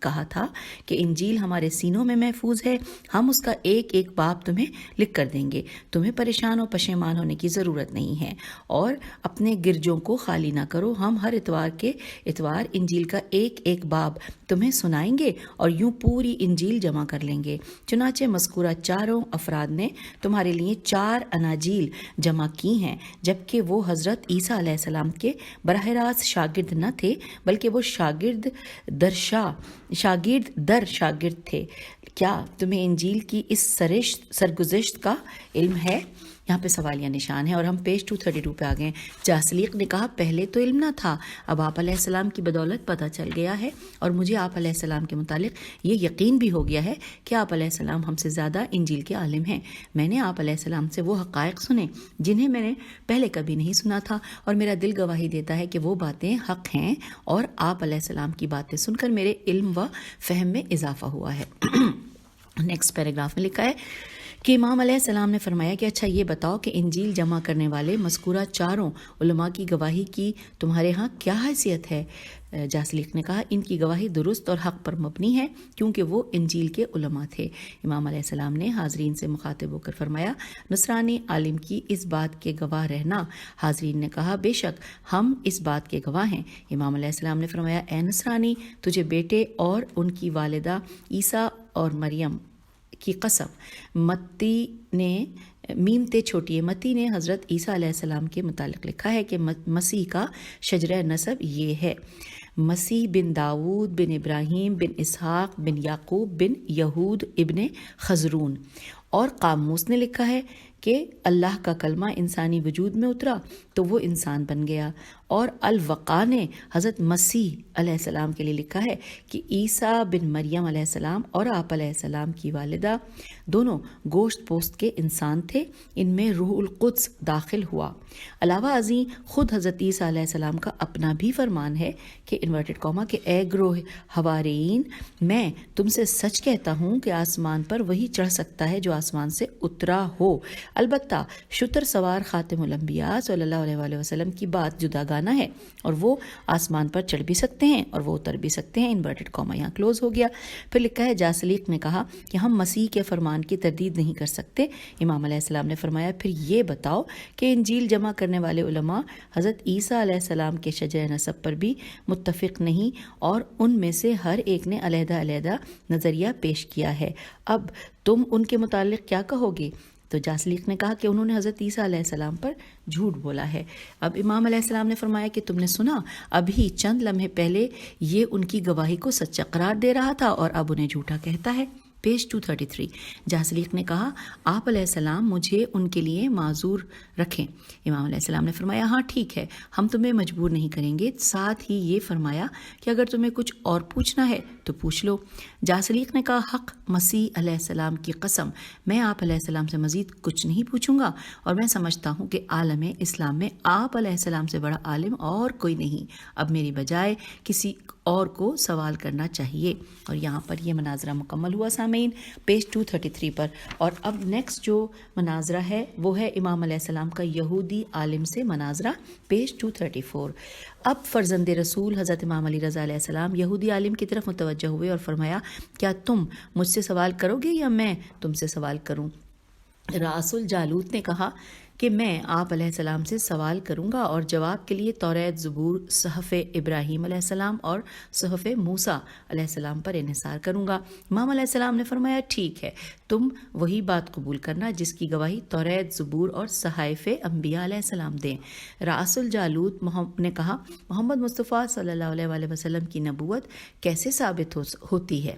کہا تھا کہ انجیل ہمارے سینوں میں محفوظ ہے، ہم اس کا ایک ایک باب تمہیں لکھ کر دیں گے، تمہیں پریشان اور پشیمان ہونے کی ضرورت نہیں ہے، اور اپنے گرجوں کو خالی نہ کرو، ہم ہر اتوار انجیل کا ایک ایک باب تمہیں سنائیں گے اور یوں پوری انجیل جمع کر لیں گے۔ چنانچہ مذکورہ چاروں افراد نے تمہارے لیے 4 اناجیل جمع کی ہیں، جبکہ وہ حضرت عیسیٰ علیہ السلام کے براہ راست شاگرد نہ تھے، بلکہ وہ شاگرد در شاگرد تھے۔ کیا تمہیں انجیل کی اس سرگزشت کا علم ہے؟ یہاں پہ سوالیہ نشان ہے اور ہم پیج 232 پہ آ گئے۔ جاسلیق نے کہا پہلے تو علم نہ تھا، اب آپ علیہ السلام کی بدولت پتہ چل گیا ہے، اور مجھے آپ علیہ السلام کے متعلق یہ یقین بھی ہو گیا ہے کہ آپ علیہ السلام ہم سے زیادہ انجیل کے عالم ہیں۔ میں نے آپ علیہ السلام سے وہ حقائق سنے جنہیں میں نے پہلے کبھی نہیں سنا تھا، اور میرا دل گواہی دیتا ہے کہ وہ باتیں حق ہیں، اور آپ علیہ السلام کی باتیں سن کر میرے علم و فہم میں اضافہ ہوا ہے۔ نیکسٹ پیراگراف میں لکھا ہے کہ امام علیہ السلام نے فرمایا کہ اچھا یہ بتاؤ کہ انجیل جمع کرنے والے مذکورہ 4 علماء کی گواہی کی تمہارے ہاں کیا حیثیت ہے؟ جاسلیق نے کہا ان کی گواہی درست اور حق پر مبنی ہے، کیونکہ وہ انجیل کے علماء تھے۔ امام علیہ السلام نے حاضرین سے مخاطب ہو کر فرمایا نصرانی عالم کی اس بات کے گواہ رہنا۔ حاضرین نے کہا بے شک ہم اس بات کے گواہ ہیں۔ امام علیہ السلام نے فرمایا اے نصرانی، تجھے بیٹے اور ان کی والدہ عیسیٰ اور مریم کی قسم۔ متی نے حضرت عیسیٰ علیہ السلام کے متعلق لکھا ہے کہ مسیح کا شجرہ نسب یہ ہے، مسیح بن داود بن ابراہیم بن اسحاق بن یعقوب بن یہود ابن خزرون۔ اور قاموس نے لکھا ہے کہ اللہ کا کلمہ انسانی وجود میں اترا تو وہ انسان بن گیا۔ اور الوقا نے حضرت مسیح علیہ السلام کے لیے لکھا ہے کہ عیسیٰ بن مریم علیہ السلام اور آپ علیہ السلام کی والدہ دونوں گوشت پوست کے انسان تھے، ان میں روح القدس داخل ہوا۔ علاوہ ازیں خود حضرت عیسیٰ علیہ السلام کا اپنا بھی فرمان ہے کہ انورٹڈ کاما کہ اے گروہ حواریین، میں تم سے سچ کہتا ہوں کہ آسمان پر وہی چڑھ سکتا ہے جو آسمان سے اترا ہو، البتہ شتر سوار خاتم الانبیاء صلی اللہ علیہ وآلہ وسلم کی بات جدا گانا ہے، اور وہ آسمان پر چڑھ بھی سکتے ہیں اور وہ اتر بھی سکتے ہیں۔ انورٹڈ کاما یہاں کلوز ہو گیا۔ پھر لکھا ہے جاسلیق نے کہا کہ ہم مسیح کے فرمان کی تردید نہیں کر سکتے۔ امام علیہ السلام نے فرمایا پھر یہ بتاؤ کہ انجیل جمع کرنے والے علماء حضرت عیسیٰ علیہ السلام کے شجرہ نسب پر بھی متفق نہیں، اور ان میں سے ہر ایک نے علیحدہ علیحدہ نظریہ پیش کیا ہے، اب تم ان کے متعلق کیا کہو گے؟ تو جاسلیق نے کہا کہ انہوں نے حضرت عیسیٰ علیہ السلام پر جھوٹ بولا ہے۔ اب امام علیہ السلام نے فرمایا کہ تم نے سنا، ابھی چند لمحے پہلے یہ ان کی گواہی کو سچا قرار دے رہا تھا اور اب انہیں جھوٹا کہتا ہے۔ پیج 233 جاسلیق نے کہا آپ علیہ السلام مجھے ان کے لیے معذور رکھیں۔ امام علیہ السلام نے فرمایا ہاں ٹھیک ہے، ہم تمہیں مجبور نہیں کریں گے، ساتھ ہی یہ فرمایا کہ اگر تمہیں کچھ اور پوچھنا ہے تو پوچھ لو۔ جاسلیق نے کہا حق مسیح علیہ السلام کی قسم، میں آپ علیہ السلام سے مزید کچھ نہیں پوچھوں گا، اور میں سمجھتا ہوں کہ عالم اسلام میں آپ علیہ السلام سے بڑا عالم اور کوئی نہیں، اب میری بجائے کسی اور کو سوال کرنا چاہیے۔ اور یہاں پر یہ مناظرہ مکمل ہوا سامعین پیج 233 پر۔ اور اب نیکسٹ جو مناظرہ ہے وہ ہے امام علیہ السلام کا یہودی عالم سے مناظرہ، پیج 234۔ اب فرزند رسول حضرت امام علی رضا علیہ السلام یہودی عالم کی طرف متوجہ ہوئے اور فرمایا کیا تم مجھ سے سوال کرو گے یا میں تم سے سوال کروں؟ راس الجالوت نے کہا کہ میں آپ علیہ السلام سے سوال کروں گا اور جواب کے لیے توریت، زبور، صحف ابراہیم علیہ السلام اور صحف موسیٰ علیہ السلام پر انحصار کروں گا۔ امام علیہ السلام نے فرمایا ٹھیک ہے، تم وہی بات قبول کرنا جس کی گواہی توریت، زبور اور صحائف انبیاء علیہ السلام دیں۔ راس الجالوت نے کہا محمد مصطفیٰ صلی اللہ علیہ وآلہ وسلم کی نبوت کیسے ثابت ہوتی ہے؟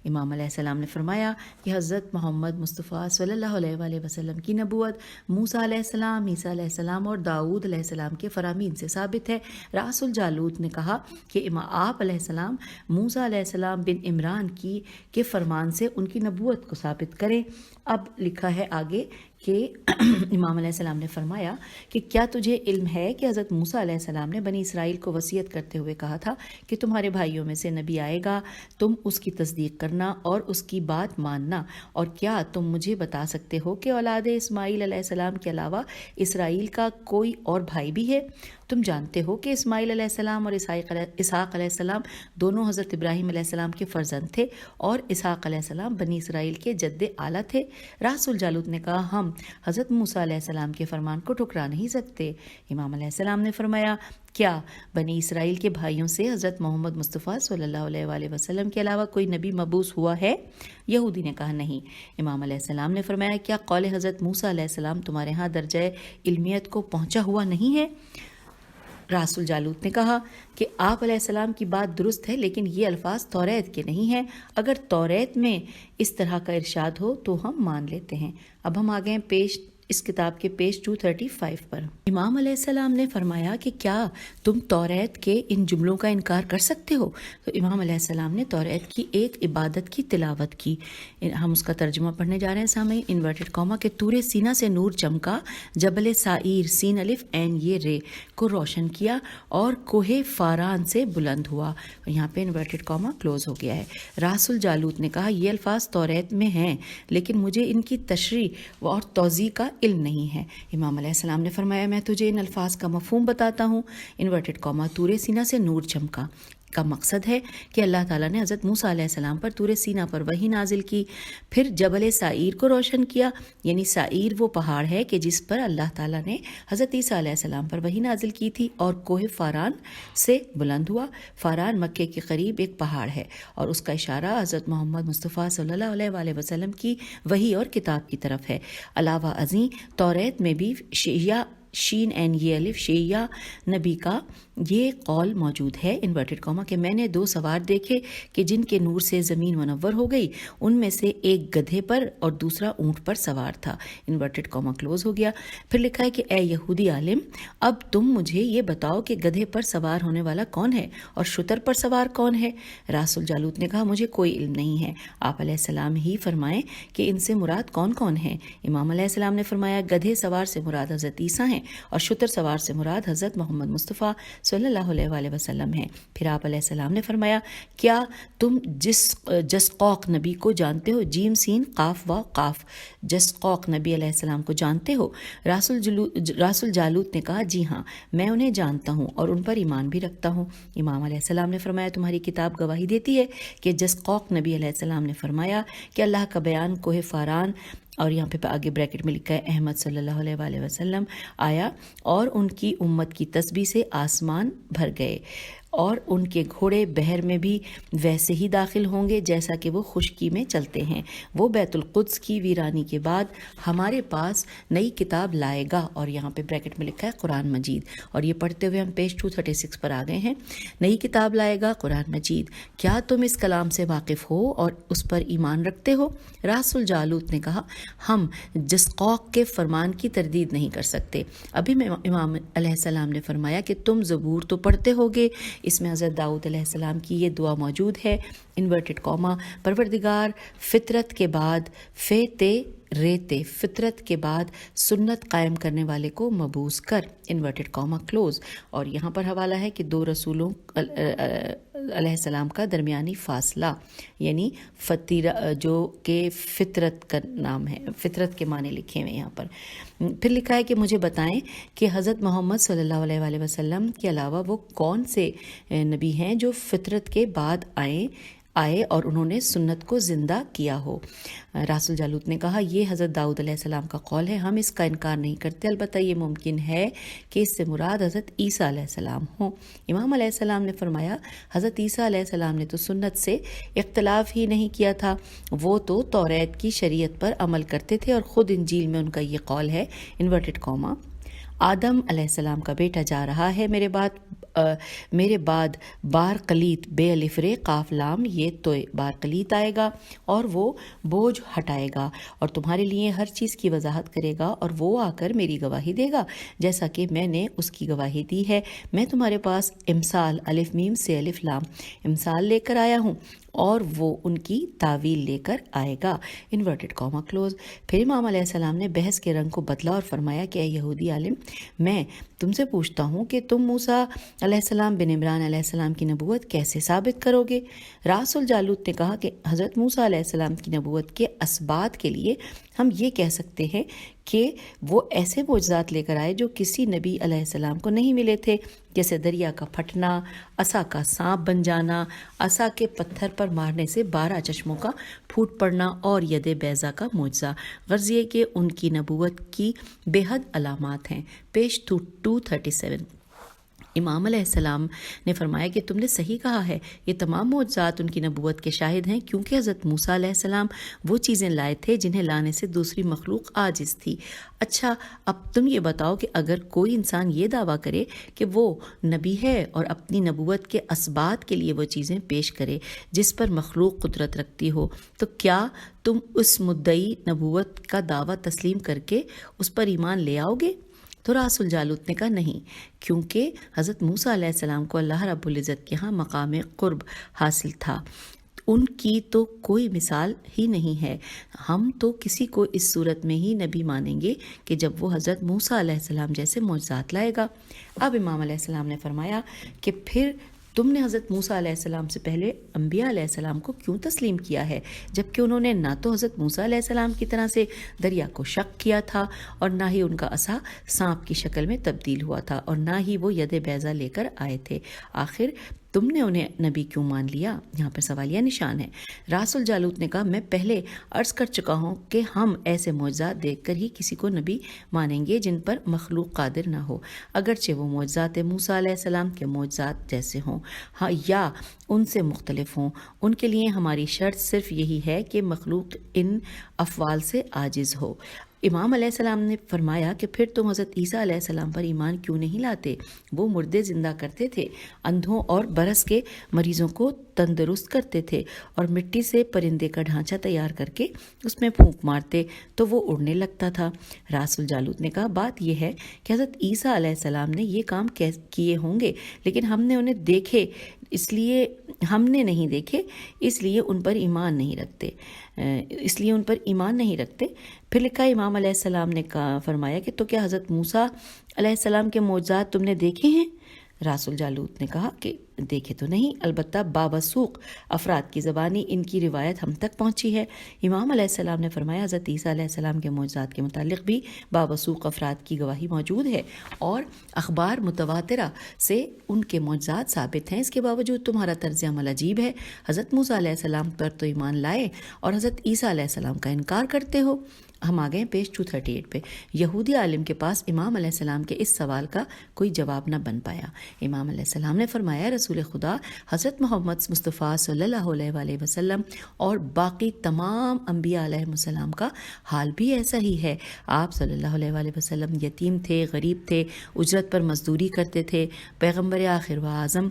امام علیہ السلام نے فرمایا کہ حضرت محمد مصطفیٰ صلی اللہ علیہ وآلہ وسلم کی نبوت موسیٰ علیہ السلام، عیسیٰ علیہ السلام اور داؤد علیہ السلام کے فرامین سے ثابت ہے۔ راس الجالوت نے کہا کہ آپ علیہ السلام موسیٰ علیہ السلام بن عمران کے فرمان سے ان کی نبوت کو ثابت کریں۔ اب لکھا ہے آگے کہ امام علیہ السلام نے فرمایا کہ کیا تجھے علم ہے کہ حضرت موسیٰ علیہ السلام نے بنی اسرائیل کو وصیت کرتے ہوئے کہا تھا کہ تمہارے بھائیوں میں سے نبی آئے گا، تم اس کی تصدیق کرنا اور اس کی بات ماننا، اور کیا تم مجھے بتا سکتے ہو کہ اولاد اسماعیل علیہ السلام کے علاوہ اسرائیل کا کوئی اور بھائی بھی ہے؟ تم جانتے ہو کہ اسماعیل علیہ السلام اور اسحاق علیہ السلام دونوں حضرت ابراہیم علیہ السلام کے فرزند تھے اور اسحاق علیہ السلام بنی اسرائیل کے جد اعلیٰ تھے۔ راس الجالوت نے کہا ہم حضرت موسیٰ علیہ السلام کے فرمان کو ٹھکرا نہیں سکتے۔ امام علیہ السلام نے فرمایا کیا بنی اسرائیل کے بھائیوں سے حضرت محمد مصطفیٰ صلی اللہ علیہ وآلہ وسلم کے علاوہ کوئی نبی مبعوث ہوا ہے؟ یہودی نے کہا نہیں۔ امام علیہ السلام نے فرمایا کیا قول حضرت موسیٰ علیہ السلام تمہارے ہاں درجہ علمیت کو پہنچا ہوا نہیں ہے؟ راس الجالوت نے کہا کہ آپ علیہ السلام کی بات درست ہے، لیکن یہ الفاظ توریت کے نہیں ہیں۔ اگر توریت میں اس طرح کا ارشاد ہو تو ہم مان لیتے ہیں۔ اب ہم آگے ہیں اس کتاب کے پیج 235 پر۔ امام علیہ السلام نے فرمایا کہ کیا تم توریت کے ان جملوں کا انکار کر سکتے ہو؟ تو امام علیہ السلام نے توریت کی ایک عبادت کی تلاوت کی۔ ہم اس کا ترجمہ پڑھنے جا رہے ہیں سامعین۔ انورٹڈ کاما کہ طور سینا سے نور چمکا، جبل سعیر سین الف عین یہ رے کو روشن کیا اور کوہ فاران سے بلند ہوا۔ اور یہاں پہ انورٹڈ کاما کلوز ہو گیا ہے۔ راس الجالوت نے کہا یہ الفاظ توریت میں ہیں، لیکن مجھے ان کی تشریح اور توضیح کا علم نہیں ہے۔ امام علیہ السلام نے فرمایا میں تجھے ان الفاظ کا مفہوم بتاتا ہوں۔ انورٹڈ کاما طور سینا سے نور چمکا کا مقصد ہے کہ اللہ تعالیٰ نے حضرت موسیٰ علیہ السلام پر طور سینا پر وحی نازل کی، پھر جبل سعیر کو روشن کیا، یعنی سعیر وہ پہاڑ ہے کہ جس پر اللہ تعالیٰ نے حضرت عیسیٰ علیہ السلام پر وحی نازل کی تھی، اور کوہ فاران سے بلند ہوا۔ فاران مکے کے قریب ایک پہاڑ ہے اور اس کا اشارہ حضرت محمد مصطفیٰ صلی اللہ علیہ وآلہ وسلم کی وحی اور کتاب کی طرف ہے۔ علاوہ ازیں توریت میں بھی شین این یہ الف شیعہ نبی کا یہ قول موجود ہے انورٹڈ کاما کہ میں نے 2 سوار دیکھے کہ جن کے نور سے زمین منور ہو گئی، ان میں سے ایک گدھے پر اور دوسرا اونٹ پر سوار تھا۔ انورٹڈ کاما کلوز ہو گیا۔ پھر لکھا ہے کہ اے یہودی عالم، اب تم مجھے یہ بتاؤ کہ گدھے پر سوار ہونے والا کون ہے اور شتر پر سوار کون ہے؟ راس الجالوت نے کہا مجھے کوئی علم نہیں ہے، آپ علیہ السلام ہی فرمائیں کہ ان سے مراد کون کون ہیں۔ امام علیہ السلام نے فرمایا گدھے سوار سے مراد حضرت عیسیٰ ہیں اور شتر سوار سے مراد حضرت محمد مصطفیٰ صلی اللہ علیہ وآلہ وسلم ہیں۔ پھر آپ علیہ السلام نے فرمایا کیا تم جسقوق نبی کو جانتے ہو؟ جیم سین قاف و قاف، جسقوق نبی علیہ السلام کو جانتے ہو؟ راس الجالوت نے کہا جی ہاں، میں انہیں جانتا ہوں اور ان پر ایمان بھی رکھتا ہوں۔ امام علیہ السلام نے فرمایا تمہاری کتاب گواہی دیتی ہے کہ جسقوق نبی علیہ السلام نے فرمایا کہ اللہ کا بیان کوہ فاران، اور یہاں پہ آگے بریکٹ میں لکھا ہے احمد صلی اللہ علیہ وآلہ وسلم آیا، اور ان کی امت کی تسبیح سے آسمان بھر گئے اور ان کے گھوڑے بحر میں بھی ویسے ہی داخل ہوں گے جیسا کہ وہ خشکی میں چلتے ہیں۔ وہ بیت القدس کی ویرانی کے بعد ہمارے پاس نئی کتاب لائے گا، اور یہاں پہ بریکٹ میں لکھا ہے قرآن مجید، اور یہ پڑھتے ہوئے ہم پیج 236 پر آ گئے ہیں۔ نئی کتاب لائے گا قرآن مجید، کیا تم اس کلام سے واقف ہو اور اس پر ایمان رکھتے ہو؟ راس الجالوت نے کہا ہم جسقوق کے فرمان کی تردید نہیں کر سکتے۔ ابھی میں امام علیہ السلام نے فرمایا کہ تم زبور تو پڑھتے ہوگے، اس میں حضرت داؤد علیہ السلام کی یہ دعا موجود ہے انورٹڈ کاما پروردگار فطرت کے بعد ریتے فطرت کے بعد سنت قائم کرنے والے کو مبعوث کر انورٹڈ کاما کلوز۔ اور یہاں پر حوالہ ہے کہ 2 رسولوں علیہ السلام کا درمیانی فاصلہ، یعنی جو کہ فطرت کا نام ہے، فطرت کے معنی لکھے ہوئے یہاں پر۔ پھر لکھا ہے کہ مجھے بتائیں کہ حضرت محمد صلی اللہ علیہ وآلہ وسلم کے علاوہ وہ کون سے نبی ہیں جو فطرت کے بعد آئے اور انہوں نے سنت کو زندہ کیا ہو۔ راس الجالوت نے کہا یہ حضرت داؤد علیہ السلام کا قول ہے، ہم اس کا انکار نہیں کرتے، البتہ یہ ممکن ہے کہ اس سے مراد حضرت عیسیٰ علیہ السلام ہوں۔ امام علیہ السلام نے فرمایا حضرت عیسیٰ علیہ السلام نے تو سنت سے اختلاف ہی نہیں کیا تھا، وہ تو توریت کی شریعت پر عمل کرتے تھے، اور خود انجیل میں ان کا یہ قول ہے انورٹڈ کاما آدم علیہ السلام کا بیٹا جا رہا ہے میرے بعد بار قلیت بے الف رے قاف لام، یہ تو بار قلیت آئے گا اور وہ بوجھ ہٹائے گا اور تمہارے لیے ہر چیز کی وضاحت کرے گا، اور وہ آ کر میری گواہی دے گا جیسا کہ میں نے اس کی گواہی دی ہے۔ میں تمہارے پاس امثال الف میم سے الف لام امثال لے کر آیا ہوں، اور وہ ان کی تعویل لے کر آئے گا انورٹڈ کاما کلوز۔ پھر امام علیہ السلام نے بحث کے رنگ کو بدلا اور فرمایا کہ اے یہودی عالم، میں تم سے پوچھتا ہوں کہ تم موسیٰ علیہ السلام بن عمران علیہ السلام کی نبوت کیسے ثابت کرو گے؟ راس الجالوت نے کہا کہ حضرت موسیٰ علیہ السلام کی نبوت کے اسبات کے لیے ہم یہ کہہ سکتے ہیں کہ وہ ایسے معجزات لے کر آئے جو کسی نبی علیہ السلام کو نہیں ملے تھے، جیسے دریا کا پھٹنا، عصا کا سانپ بن جانا، عصا کے پتھر پر مارنے سے 12 چشموں کا پھوٹ پڑنا اور ید بیضا کا معجزہ۔ غرض یہ کہ ان کی نبوت کی بے حد علامات ہیں۔ پیج 237 امام علیہ السلام نے فرمایا کہ تم نے صحیح کہا ہے، یہ تمام معجزات ان کی نبوت کے شاہد ہیں، کیونکہ حضرت موسیٰ علیہ السلام وہ چیزیں لائے تھے جنہیں لانے سے دوسری مخلوق عاجز تھی۔ اچھا، اب تم یہ بتاؤ کہ اگر کوئی انسان یہ دعویٰ کرے کہ وہ نبی ہے اور اپنی نبوت کے اسبات کے لیے وہ چیزیں پیش کرے جس پر مخلوق قدرت رکھتی ہو، تو کیا تم اس مدعی نبوت کا دعویٰ تسلیم کر کے اس پر ایمان لے آؤ گے؟ تو راس الجالوت نے کہا نہیں، کیونکہ حضرت موسیٰ علیہ السلام کو اللہ رب العزت کے ہاں مقام قرب حاصل تھا، ان کی تو کوئی مثال ہی نہیں ہے۔ ہم تو کسی کو اس صورت میں ہی نبی مانیں گے کہ جب وہ حضرت موسیٰ علیہ السلام جیسے معجزات لائے گا۔ اب امام علیہ السلام نے فرمایا کہ پھر تم نے حضرت موسیٰ علیہ السلام سے پہلے انبیاء علیہ السلام کو کیوں تسلیم کیا ہے، جبکہ انہوں نے نہ تو حضرت موسیٰ علیہ السلام کی طرح سے دریا کو شق کیا تھا اور نہ ہی ان کا عصا سانپ کی شکل میں تبدیل ہوا تھا اور نہ ہی وہ ید بیضا لے کر آئے تھے، آخر تم نے انہیں نبی کیوں مان لیا؟ یہاں پر سوالیہ نشان ہے۔ راس الجالوت نے کہا میں پہلے عرض کر چکا ہوں کہ ہم ایسے معجزات دیکھ کر ہی کسی کو نبی مانیں گے جن پر مخلوق قادر نہ ہو، اگرچہ وہ معجزات موسیٰ علیہ السلام کے معجزات جیسے ہوں، ہاں یا ان سے مختلف ہوں۔ ان کے لیے ہماری شرط صرف یہی ہے کہ مخلوق ان افعال سے عاجز ہو۔ امام علیہ السلام نے فرمایا کہ پھر تم حضرت عیسیٰ علیہ السلام پر ایمان کیوں نہیں لاتے؟ وہ مردے زندہ کرتے تھے، اندھوں اور برس کے مریضوں کو تندرست کرتے تھے اور مٹی سے پرندے کا ڈھانچہ تیار کر کے اس میں پھونک مارتے تو وہ اڑنے لگتا تھا۔ راس الجالوت نے کہا بات یہ ہے کہ حضرت عیسیٰ علیہ السلام نے یہ کام کیے ہوں گے، لیکن ہم نے انہیں دیکھے نہیں دیکھے، اس لیے ان پر ایمان نہیں رکھتے۔ پھر لکھا امام علیہ السلام نے فرمایا کہ تو کیا حضرت موسیٰ علیہ السلام کے معجزات تم نے دیکھے ہیں؟ راس الجالوت نے کہا کہ دیکھے تو نہیں، البتہ بابسوق افراد کی زبانی ان کی روایت ہم تک پہنچی ہے۔ امام علیہ السلام نے فرمایا حضرت عیسیٰ علیہ السلام کے معجزات کے متعلق بھی بابسوق افراد کی گواہی موجود ہے اور اخبار متواترہ سے ان کے معجزات ثابت ہیں۔ اس کے باوجود تمہارا طرز عمل عجیب ہے، حضرت موسیٰ علیہ السلام پر تو ایمان لائے اور حضرت عیسیٰ علیہ السلام کا انکار کرتے ہو۔ ہم آ گئے پیج 238 پہ۔ یہودی عالم کے پاس امام علیہ السلام کے اس سوال کا کوئی جواب نہ بن پایا۔ امام علیہ السلام نے فرمایا رسول خدا حضرت محمد مصطفیٰ صلی اللہ علیہ وآلہ وسلم اور باقی تمام انبیاء علیہ السلام کا حال بھی ایسا ہی ہے۔ آپ صلی اللہ علیہ وآلہ وسلم یتیم تھے، غریب تھے، اجرت پر مزدوری کرتے تھے۔ پیغمبر آخر و اعظم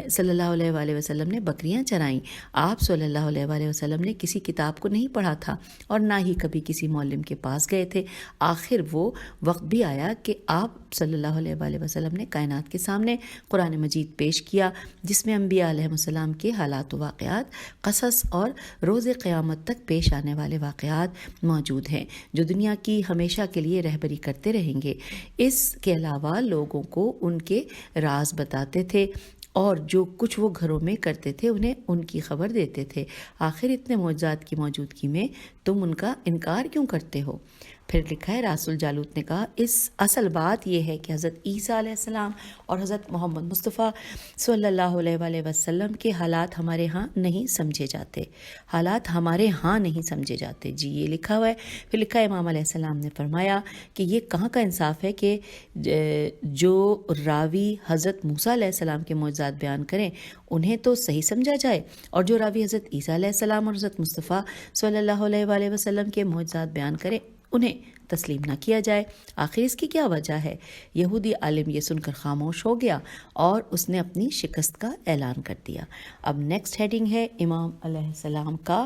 صلی اللہ علیہ وآلہ وسلم نے بکریاں چرائیں۔ آپ صلی اللہ علیہ وآلہ وسلم نے کسی کتاب کو نہیں پڑھا تھا اور نہ ہی کبھی کسی معلم کے پاس گئے تھے۔ آخر وہ وقت بھی آیا کہ آپ صلی اللہ علیہ وآلہ وسلم نے کائنات کے سامنے قرآن مجید پیش کیا جس میں انبیاء علیہ السلام کے حالات و واقعات، قصص اور روز قیامت تک پیش آنے والے واقعات موجود ہیں جو دنیا کی ہمیشہ کے لیے رہبری کرتے رہیں گے۔ اس کے علاوہ لوگوں کو ان کے راز بتاتے تھے اور جو کچھ وہ گھروں میں کرتے تھے انہیں ان کی خبر دیتے تھے۔ آخر اتنے معجزات کی موجودگی میں تم ان کا انکار کیوں کرتے ہو؟ پھر لکھا ہے راس الجالوت نے کہا اس اصل بات یہ ہے کہ حضرت عیسیٰ علیہ السلام اور حضرت محمد مصطفیٰ صلی اللہ علیہ وآلہ وسلم کے حالات ہمارے ہاں نہیں سمجھے جاتے۔ جی یہ لکھا ہوا ہے۔ پھر لکھا ہے امام علیہ السلام نے فرمایا کہ یہ کہاں کا انصاف ہے کہ جو راوی حضرت موسیٰ علیہ السلام کے معجزات بیان کریں انہیں تو صحیح سمجھا جائے اور جو راوی حضرت عیسیٰ علیہ السلام اور حضرت مصطفیٰ صلی اللہ علیہ وآلہ وسلم کے معجزات بیان کریں انہیں تسلیم نہ کیا جائے۔ آخر اس کی کیا وجہ ہے؟ یہودی عالم یہ سن کر خاموش ہو گیا اور اس نے اپنی شکست کا اعلان کر دیا۔ اب نیکسٹ ہیڈنگ ہے امام علیہ السلام کا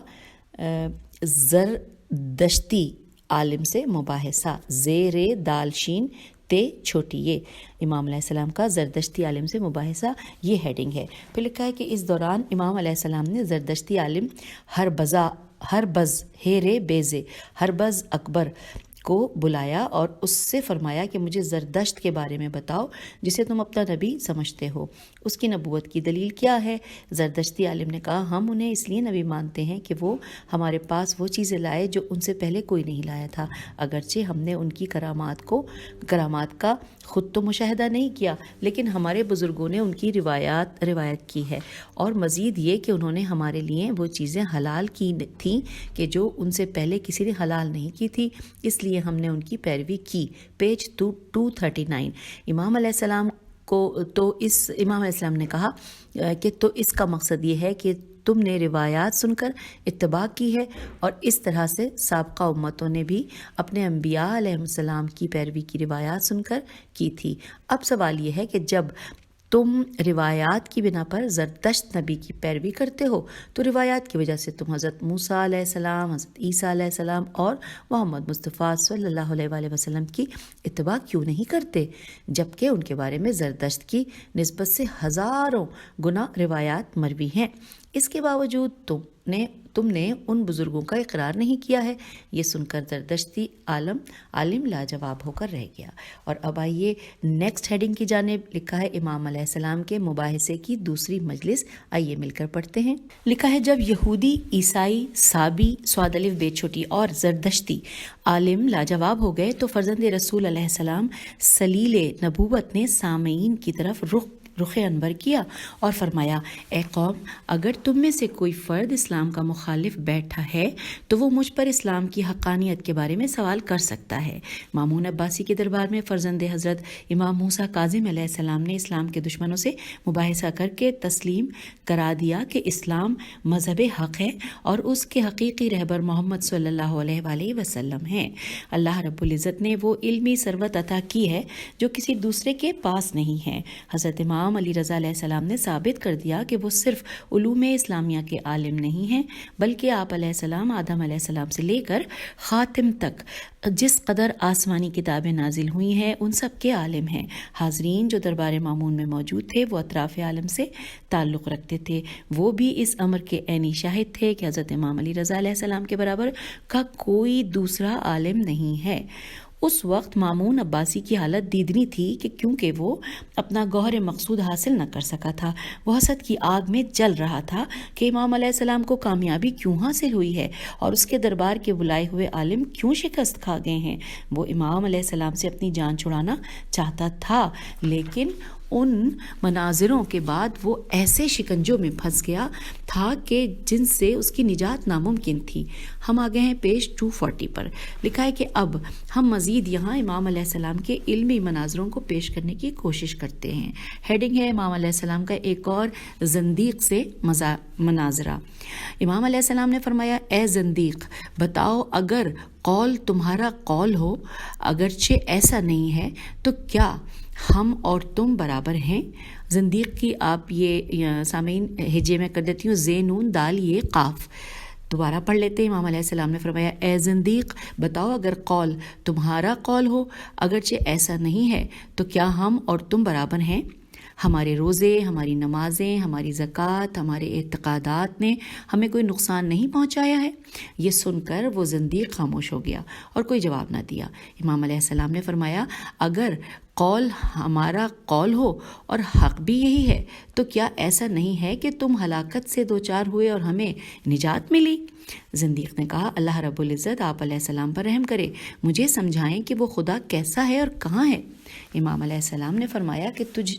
زردشتی عالم سے مباحثہ، زیر دال شین تے چھوٹی یہ امام علیہ السلام کا زردشتی عالم سے مباحثہ، یہ ہیڈنگ ہے۔ پھر لکھا ہے کہ اس دوران امام علیہ السلام نے زردشتی عالم ہربز ہیرے بیزے، ہربز اکبر کو بلایا اور اس سے فرمایا کہ مجھے زردشت کے بارے میں بتاؤ جسے تم اپنا نبی سمجھتے ہو، اس کی نبوت کی دلیل کیا ہے؟ زردشتی عالم نے کہا ہم انہیں اس لیے نبی مانتے ہیں کہ وہ ہمارے پاس وہ چیزیں لائے جو ان سے پہلے کوئی نہیں لایا تھا، اگرچہ ہم نے ان کی کرامات کا خود تو مشاہدہ نہیں کیا، لیکن ہمارے بزرگوں نے ان کی روایت کی ہے، اور مزید یہ کہ انہوں نے ہمارے لیے وہ چیزیں حلال کی تھیں کہ جو ان سے پہلے کسی نے حلال نہیں کی تھی، اس لیے ہم نے ان کی پیروی کی۔ پیج 239۔ امام علیہ السلام نے کہا کہ تو اس کا مقصد یہ ہے کہ تم نے روایات سن کر اتباع کی ہے، اور اس طرح سے سابقہ امتوں نے بھی اپنے انبیاء علیہ السلام کی پیروی کی روایات سن کر کی تھی۔ اب سوال یہ ہے کہ جب تم روایات کی بنا پر زردشت نبی کی پیروی کرتے ہو تو روایات کی وجہ سے تم حضرت موسیٰ علیہ السلام، حضرت عیسیٰ علیہ السلام اور محمد مصطفیٰ صلی اللہ علیہ وآلہ وسلم کی اتباع کیوں نہیں کرتے، جبکہ ان کے بارے میں زردشت کی نسبت سے ہزاروں گنا روایات مروی ہیں؟ اس کے باوجود تم نے ان بزرگوں کا اقرار نہیں کیا ہے۔ یہ سن کر زردشتی عالم لاجواب ہو کر رہ گیا۔ اور اب آئیے نیکسٹ ہیڈنگ کی جانب، لکھا ہے امام علیہ السلام کے مباحثے کی دوسری مجلس، آئیے مل کر پڑھتے ہیں۔ لکھا ہے جب یہودی، عیسائی، سابی، سواد الف بے چھوٹی اور زردشتی عالم لاجواب ہو گئے تو فرزند رسول علیہ السلام سلیل نبوت نے سامعین کی طرف رخ انور کیا اور فرمایا، اے قوم، اگر تم میں سے کوئی فرد اسلام کا مخالف بیٹھا ہے تو وہ مجھ پر اسلام کی حقانیت کے بارے میں سوال کر سکتا ہے۔ مامون عباسی کے دربار میں فرزند حضرت امام موسیٰ کاظم علیہ السلام نے اسلام کے دشمنوں سے مباحثہ کر کے تسلیم کرا دیا کہ اسلام مذہب حق ہے اور اس کے حقیقی رہبر محمد صلی اللہ علیہ وآلہ وسلم ہیں۔ اللہ رب العزت نے وہ علمی ثروت عطا کی ہے جو کسی دوسرے کے پاس نہیں ہے۔ حضرت امام علی رضا علیہ السلام نے ثابت کر دیا کہ وہ صرف علوم اسلامیہ کے عالم نہیں ہیں، بلکہ آپ علیہ السلام آدم علیہ السلام سے لے کر خاتم تک جس قدر آسمانی کتابیں نازل ہوئی ہیں ان سب کے عالم ہیں۔ حاضرین جو دربار مامون میں موجود تھے وہ اطراف عالم سے تعلق رکھتے تھے، وہ بھی اس امر کے عینی شاہد تھے کہ حضرت امام علی رضا علیہ السلام کے برابر کا کوئی دوسرا عالم نہیں ہے۔ اس وقت مامون عباسی کی حالت دیدنی تھی کہ کیونکہ وہ اپنا گوہر مقصود حاصل نہ کر سکا تھا، وہ حسد کی آگ میں جل رہا تھا کہ امام علیہ السلام کو کامیابی کیوں حاصل ہوئی ہے اور اس کے دربار کے بلائے ہوئے عالم کیوں شکست کھا گئے ہیں۔ وہ امام علیہ السلام سے اپنی جان چھڑانا چاہتا تھا، لیکن ان مناظروں کے بعد وہ ایسے شکنجوں میں پھنس گیا تھا کہ جن سے اس کی نجات ناممکن تھی۔ ہم آگے ہیں پیج 240 پر، لکھا ہے کہ اب ہم مزید یہاں امام علیہ السلام کے علمی مناظروں کو پیش کرنے کی کوشش کرتے ہیں۔ ہیڈنگ ہے امام علیہ السلام کا ایک اور زندیق سے مناظرہ۔ امام علیہ السلام نے فرمایا، اے زندیق، بتاؤ اگر قول تمہارا قول ہو، اگرچہ ایسا نہیں ہے، تو کیا ہم اور تم برابر ہیں؟ زندیق کی آپ یہ سامعین ہجے میں کر دیتی ہوں، زینون دال یہ قاف، دوبارہ پڑھ لیتے ہیں۔ امام علیہ السلام نے فرمایا، اے زندیق، بتاؤ اگر قول تمہارا قول ہو، اگرچہ ایسا نہیں ہے، تو کیا ہم اور تم برابر ہیں؟ ہمارے روزے، ہماری نمازیں، ہماری زکوٰۃ، ہمارے اعتقادات نے ہمیں کوئی نقصان نہیں پہنچایا ہے؟ یہ سن کر وہ زندیق خاموش ہو گیا اور کوئی جواب نہ دیا۔ امام علیہ السلام نے فرمایا، اگر قول ہمارا قول ہو اور حق بھی یہی ہے تو کیا ایسا نہیں ہے کہ تم ہلاکت سے دوچار ہوئے اور ہمیں نجات ملی؟ زندیق نے کہا، اللہ رب العزت آپ علیہ السلام پر رحم کرے، مجھے سمجھائیں کہ وہ خدا کیسا ہے اور کہاں ہے؟ امام علیہ السلام نے فرمایا کہ تجھ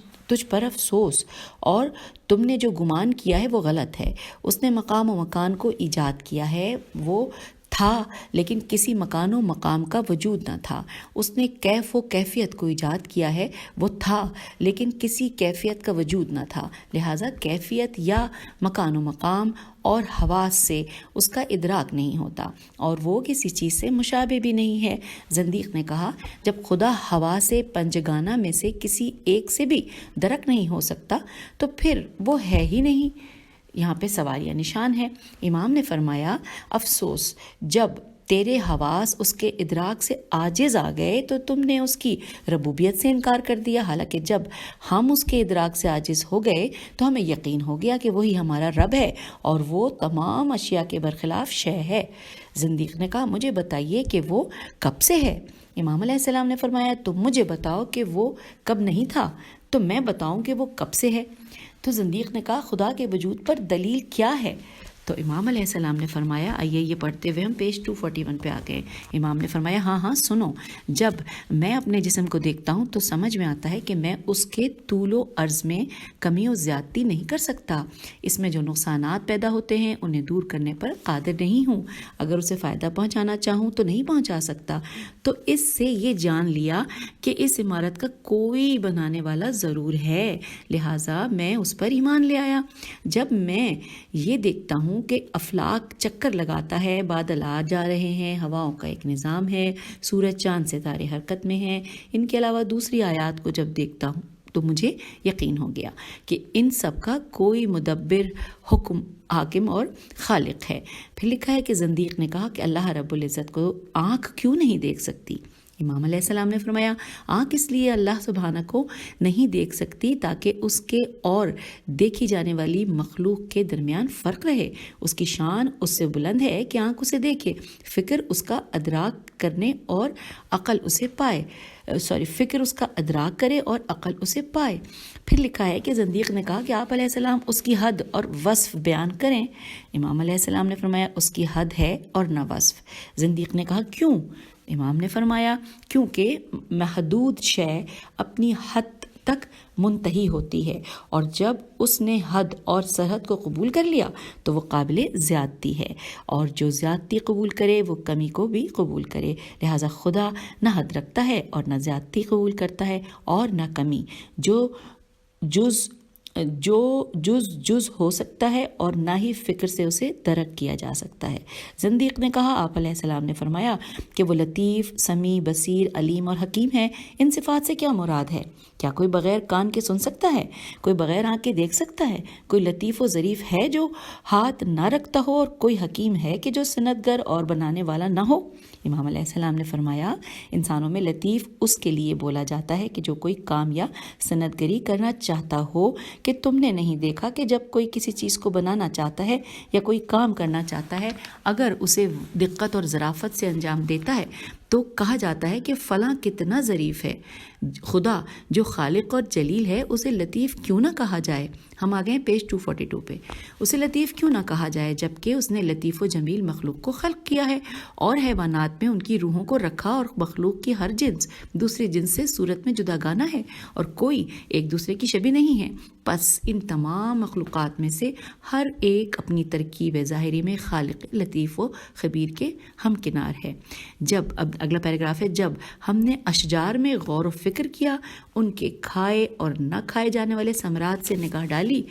پر افسوس، اور تم نے جو گمان کیا ہے وہ غلط ہے۔ اس نے مقام و مکان کو ایجاد کیا ہے، وہ تھا لیکن کسی مکان و مقام کا وجود نہ تھا۔ اس نے کیف و کیفیت کو ایجاد کیا ہے، وہ تھا لیکن کسی کیفیت کا وجود نہ تھا، لہٰذا کیفیت یا مکان و مقام اور حواس سے اس کا ادراک نہیں ہوتا، اور وہ کسی چیز سے مشابہ بھی نہیں ہے۔ زندیق نے کہا، جب خدا ہوا سے پنجگانہ میں سے کسی ایک سے بھی درک نہیں ہو سکتا تو پھر وہ ہے ہی نہیں۔ یہاں پہ سوالیہ نشان ہے۔ امام نے فرمایا، افسوس، جب تیرے حواس اس کے ادراک سے عاجز آ گئے تو تم نے اس کی ربوبیت سے انکار کر دیا، حالانکہ جب ہم اس کے ادراک سے عاجز ہو گئے تو ہمیں یقین ہو گیا کہ وہی ہمارا رب ہے اور وہ تمام اشیاء کے برخلاف شے ہے۔ زندیق نے کہا مجھے بتائیے کہ وہ کب سے ہے؟ امام علیہ السلام نے فرمایا تم مجھے بتاؤ کہ وہ کب نہیں تھا تو میں بتاؤں کہ وہ کب سے ہے۔ تو زندیق نے کہا خدا کے وجود پر دلیل کیا ہے؟ تو امام علیہ السلام نے فرمایا، آئیے یہ پڑھتے ہوئے ہم پیج 241 پہ آ گئے۔ امام نے فرمایا ہاں سنو، جب میں اپنے جسم کو دیکھتا ہوں تو سمجھ میں آتا ہے کہ میں اس کے طول و عرض میں کمی و زیادتی نہیں کر سکتا، اس میں جو نقصانات پیدا ہوتے ہیں انہیں دور کرنے پر قادر نہیں ہوں، اگر اسے فائدہ پہنچانا چاہوں تو نہیں پہنچا سکتا۔ تو اس سے یہ جان لیا کہ اس عمارت کا کوئی بنانے والا ضرور ہے، لہٰذا میں اس پر ایمان لے آیا۔ جب میں یہ دیکھتا ہوں کہ افلاک چکر لگاتا ہے، بادل آ جا رہے ہیں، ہواؤں کا ایک نظام ہے، سورج چاند ستارے حرکت میں ہیں، ان کے علاوہ دوسری آیات کو جب دیکھتا ہوں تو مجھے یقین ہو گیا کہ ان سب کا کوئی مدبر، حاکم اور خالق ہے۔ پھر لکھا ہے کہ زندیق نے کہا کہ اللہ رب العزت کو آنکھ کیوں نہیں دیکھ سکتی؟ امام علیہ السلام نے فرمایا آنکھ اس لیے اللہ سبحانہ کو نہیں دیکھ سکتی تاکہ اس کے اور دیکھی جانے والی مخلوق کے درمیان فرق رہے۔ اس کی شان اس سے بلند ہے کہ آنکھ اسے دیکھے، فکر اس کا ادراک کرنے اور عقل اسے پائے، فکر اس کا ادراک کرے اور عقل اسے پائے۔ پھر لکھا ہے کہ زندیق نے کہا کہ آپ علیہ السلام اس کی حد اور وصف بیان کریں۔ امام علیہ السلام نے فرمایا اس کی حد ہے اور نہ وصف۔ زندیق نے کہا کیوں؟ امام نے فرمایا کیونکہ محدود شے اپنی حد تک منتہی ہوتی ہے، اور جب اس نے حد اور سرحد کو قبول کر لیا تو وہ قابل زیادتی ہے، اور جو زیادتی قبول کرے وہ کمی کو بھی قبول کرے۔ لہٰذا خدا نہ حد رکھتا ہے اور نہ زیادتی قبول کرتا ہے اور نہ کمی، جو جز ہو سکتا ہے اور نہ ہی فکر سے اسے درک کیا جا سکتا ہے۔ زندیق نے کہا آپ علیہ السلام نے فرمایا کہ وہ لطیف، سمیع، بصیر، علیم اور حکیم ہے۔ ان صفات سے کیا مراد ہے؟ کیا کوئی بغیر کان کے سن سکتا ہے؟ کوئی بغیر آنکھ کے دیکھ سکتا ہے؟ کوئی لطیف و ظریف ہے جو ہاتھ نہ رکھتا ہو، اور کوئی حکیم ہے کہ جو صنعتگر اور بنانے والا نہ ہو؟ امام علیہ السلام نے فرمایا انسانوں میں لطیف اس کے لیے بولا جاتا ہے کہ جو کوئی کام یا صنعتگری کرنا چاہتا ہو، کہ تم نے نہیں دیکھا کہ جب کوئی کسی چیز کو بنانا چاہتا ہے یا کوئی کام کرنا چاہتا ہے، اگر اسے دقت اور ظرافت سے انجام دیتا ہے تو کہا جاتا ہے کہ فلاں کتنا ظریف ہے۔ خدا جو خالق اور جلیل ہے اسے لطیف کیوں نہ کہا جائے؟ ہم آ گئے پیج 242 پہ۔ اسے لطیف کیوں نہ کہا جائے جبکہ اس نے لطیف و جمیل مخلوق کو خلق کیا ہے اور حیوانات میں ان کی روحوں کو رکھا، اور مخلوق کی ہر جنس دوسری جنس سے صورت میں جداگانہ ہے اور کوئی ایک دوسرے کی شبیہ نہیں ہے۔ پس ان تمام مخلوقات میں سے ہر ایک اپنی ترکیب ظاہری میں خالق لطیف و خبیر کے ہمکنار ہے۔ جب اب اگلا پیراگراف ہے، جب ہم نے اشجار میں غور و فکر کیا، ان کے کھائے اور نہ کھائے جانے والے ثمرات سے نگاہ ڈالی،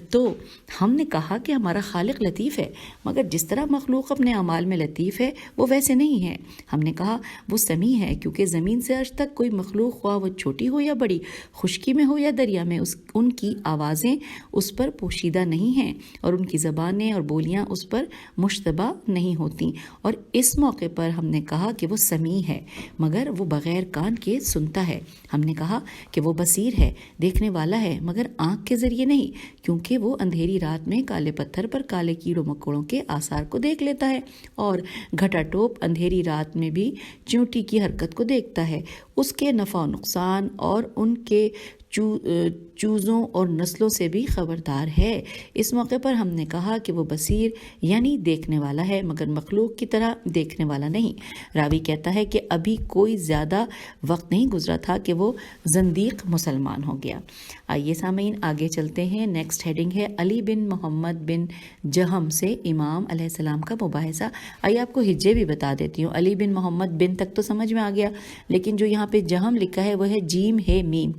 تو ہم نے کہا کہ ہمارا خالق لطیف ہے، مگر جس طرح مخلوق اپنے اعمال میں لطیف ہے وہ ویسے نہیں ہے۔ ہم نے کہا وہ سمیع ہے کیونکہ زمین سے عرش تک کوئی مخلوق، خواہ وہ چھوٹی ہو یا بڑی، خشکی میں ہو یا دریا میں، ان کی آوازیں اس پر پوشیدہ نہیں ہیں اور ان کی زبانیں اور بولیاں اس پر مشتبہ نہیں ہوتی۔ اور اس موقع پر ہم نے کہا کہ وہ سمیع ہے مگر وہ بغیر کان کے سنتا ہے۔ ہم نے کہا کہ وہ بصیر ہے، دیکھنے والا ہے مگر آنکھ کے ذریعے نہیں، کیونکہ وہ اندھیری رات میں کالے پتھر پر کالے کیڑوں مکوڑوں کے آثار کو دیکھ لیتا ہے، اور گھٹا ٹوپ اندھیری رات میں بھی چیونٹی کی حرکت کو دیکھتا ہے، اس کے نفع و نقصان اور ان کے چوزوں اور نسلوں سے بھی خبردار ہے۔ اس موقع پر ہم نے کہا کہ وہ بصیر یعنی دیکھنے والا ہے مگر مخلوق کی طرح دیکھنے والا نہیں۔ راوی کہتا ہے کہ ابھی کوئی زیادہ وقت نہیں گزرا تھا کہ وہ زندیق مسلمان ہو گیا۔ آئیے سامعین آگے چلتے ہیں۔ نیکسٹ ہیڈنگ ہے علی بن محمد بن جہم سے امام علیہ السلام کا مباحثہ۔ آئیے آپ کو ہجے بھی بتا دیتی ہوں۔ علی بن محمد بن تک تو سمجھ میں آ گیا، لیکن جو یہاں پہ جہم لکھا ہے وہ ہے جیم ہے میم۔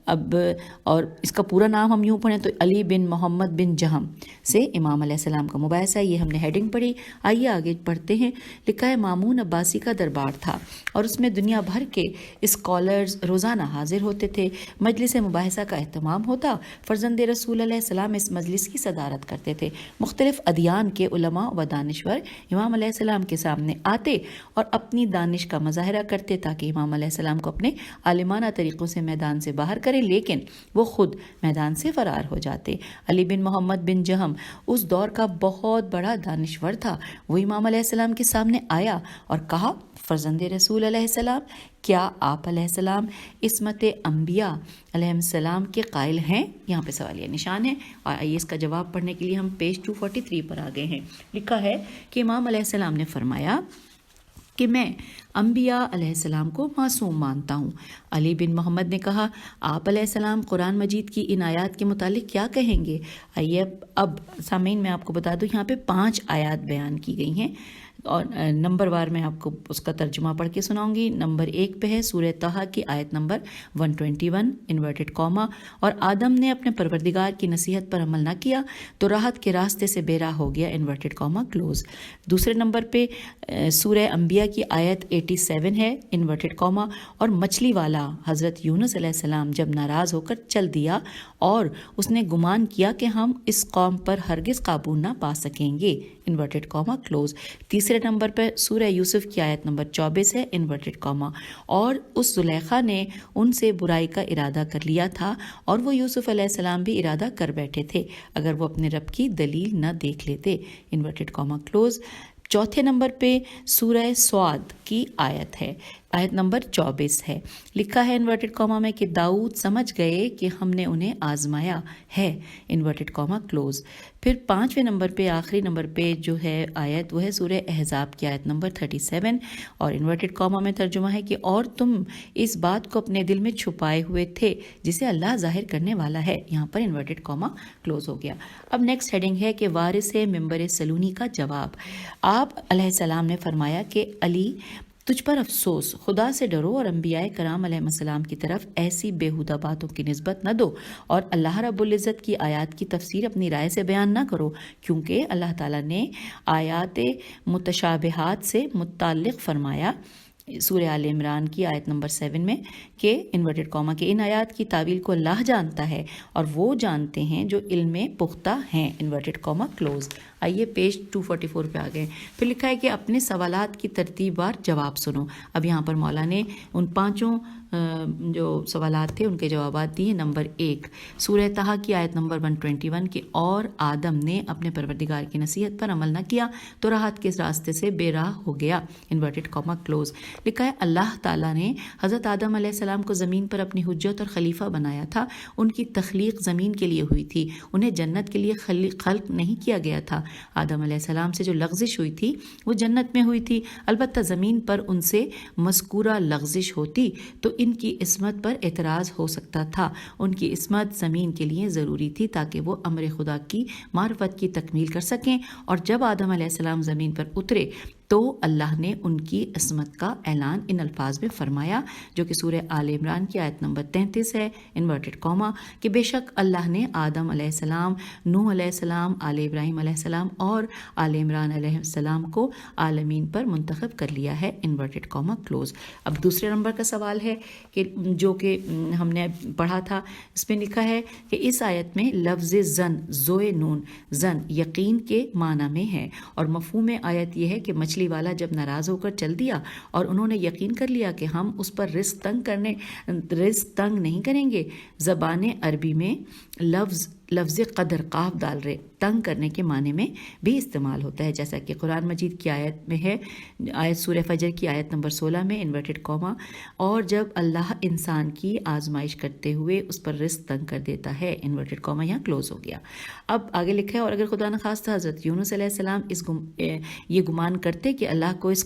اب اور اس کا پورا نام ہم یوں پڑھیں تو علی بن محمد بن جہم سے امام علیہ السلام کا مباحثہ. یہ ہم نے ہیڈنگ پڑھی. آئیے آگے پڑھتے ہیں. لکھا ہے مامون عباسی کا دربار تھا اور اس میں دنیا بھر کے اسکالرز روزانہ حاضر ہوتے تھے. مجلس مباحثہ کا اہتمام ہوتا. فرزند رسول علیہ السلام اس مجلس کی صدارت کرتے تھے. مختلف ادیان کے علماء و دانشور امام علیہ السلام کے سامنے آتے اور اپنی دانش کا مظاہرہ کرتے تاکہ امام علیہ السلام کو اپنے عالمانہ طریقوں سے میدان سے باہر کریں، لیکن وہ خود میدان سے فرار ہو جاتے. علی بن محمد بن جہم اس دور کا بہت بڑا دانشور تھا. وہ امام علیہ السلام کے سامنے آیا اور کہا، فرزند رسول علیہ السلام، کیا آپ علیہ السلام عصمت انبیاء علیہ السلام کے قائل ہیں؟ یہاں پہ سوالیہ نشان ہے اور آئیے اس کا جواب پڑھنے کے لیے ہم پیج 243 پر آ گئے ہیں. لکھا ہے کہ امام علیہ السلام نے فرمایا کہ میں انبیاء علیہ السلام کو معصوم مانتا ہوں. علی بن محمد نے کہا، آپ علیہ السلام قرآن مجید کی ان آیات کے متعلق کیا کہیں گے؟ آئیے اب سامعین میں آپ کو بتا دوں، یہاں پہ 5 آیات بیان کی گئی ہیں اور نمبر وار میں آپ کو اس کا ترجمہ پڑھ کے سناؤں گی. نمبر 1 پہ ہے سورہ طٰہٰ کی آیت نمبر 121 انورٹڈ کاما، اور آدم نے اپنے پروردگار کی نصیحت پر عمل نہ کیا تو راحت کے راستے سے بے راہ ہو گیا انورٹڈ کاما کلوز. دوسرے نمبر پہ سورہ انبیاء کی آیت 87 ہے انورٹڈ کاما، اور مچھلی والا حضرت یونس علیہ السلام جب ناراض ہو کر چل دیا اور اس نے گمان کیا کہ ہم اس قوم پر ہرگز قابو نہ پا سکیں گے انورٹڈ کاما کلوز. تیسرے نمبر پر سورہ یوسف کی آیت نمبر 24 ہے انورٹڈ کاما، اور اس زلیخا نے ان سے برائی کا ارادہ کر لیا تھا اور وہ یوسف علیہ السلام بھی ارادہ کر بیٹھے تھے اگر وہ اپنے رب کی دلیل نہ دیکھ لیتے انورٹڈ کاما کلوز. چوتھے نمبر پہ سورہ سعد کی آیت ہے، آیت نمبر 24 ہے. لکھا ہے انورٹڈ کاما میں کہ داؤد سمجھ گئے کہ ہم نے انہیں آزمایا ہے انورٹڈ کاما کلوز. پھر 5ویں نمبر پہ آخری نمبر پہ جو ہے آیت وہ ہے سورہ احزاب کی آیت نمبر 37 اور انورٹڈ کاما میں ترجمہ ہے کہ اور تم اس بات کو اپنے دل میں چھپائے ہوئے تھے جسے اللہ ظاہر کرنے والا ہے. یہاں پر انورٹڈ کاما کلوز ہو گیا. اب نیکسٹ ہیڈنگ ہے کہ وارث ممبر سلونی کا جواب. آپ علیہ السلام نے فرمایا کہ علی، تجھ پر افسوس، خدا سے ڈرو اور انبیاء کرام علیہ السلام کی طرف ایسی بیہودہ باتوں کی نسبت نہ دو اور اللہ رب العزت کی آیات کی تفسیر اپنی رائے سے بیان نہ کرو، کیونکہ اللہ تعالیٰ نے آیات متشابہات سے متعلق فرمایا سورہ آل عمران کی آیت نمبر 7 میں کہ انورٹڈ کاما کہ ان آیات کی تعویل کو اللہ جانتا ہے اور وہ جانتے ہیں جو علم میں پختہ ہیں انورٹڈ کاما کلوز. آئیے پیج 244 پہ آ گئے. پھر لکھا ہے کہ اپنے سوالات کی ترتیب وار جواب سنو. اب یہاں پر مولا نے ان 5 جو سوالات تھے ان کے جوابات دیے. نمبر 1 سورہ طٰہٰ کی آیت نمبر 121 کہ اور آدم نے اپنے پروردگار کی نصیحت پر عمل نہ کیا تو راحت کے راستے سے بے راہ ہو گیا انورٹڈ کاما کلوز. لکھا ہے اللہ تعالیٰ نے حضرت آدم علیہ السلام کو زمین پر اپنی حجت اور خلیفہ بنایا تھا. ان کی تخلیق زمین کے لیے ہوئی تھی، انہیں جنت کے لیے خلق نہیں کیا گیا تھا. آدم علیہ السلام سے جو لغزش ہوئی تھی وہ جنت میں ہوئی تھی. البتہ زمین پر ان سے مذکورہ لغزش ہوتی تو ان کی عصمت پر اعتراض ہو سکتا تھا. ان کی عصمت زمین کے لیے ضروری تھی تاکہ وہ امر خدا کی معرفت کی تکمیل کر سکیں، اور جب آدم علیہ السلام زمین پر اترے تو اللہ نے ان کی عصمت کا اعلان ان الفاظ میں فرمایا جو کہ سورہ آل عمران کی آیت نمبر 33 ہے انورٹڈ کاما کہ بے شک اللہ نے آدم علیہ السلام، نوح علیہ السلام، آل ابراہیم علیہ السلام اور آل عمران علیہ السلام کو عالمین پر منتخب کر لیا ہے انورٹڈ کاما کلوز. اب دوسرے نمبر کا سوال ہے کہ جو کہ ہم نے پڑھا تھا، اس میں لکھا ہے کہ اس آیت میں لفظ زن زوئے نون زن یقین کے معنی میں ہے، اور مفہوم آیت یہ ہے کہ مچھلی والا جب ناراض ہو کر چل دیا اور انہوں نے یقین کر لیا کہ ہم اس پر رزق تنگ نہیں کریں گے. زبان عربی میں لفظ قدر قاف ڈال رہے تنگ کرنے کے معنی میں بھی استعمال ہوتا ہے، جیسا کہ قرآن مجید کی آیت میں ہے، آیت سورہ فجر کی آیت نمبر 16 میں انورٹڈ کاما، اور جب اللہ انسان کی آزمائش کرتے ہوئے اس پر رزق تنگ کر دیتا ہے انورٹڈ کاما یہاں کلوز ہو گیا. اب آگے لکھا ہے اور اگر خدا نخواستہ حضرت یونس علیہ السلام یہ گمان کرتے کہ اللہ کو اس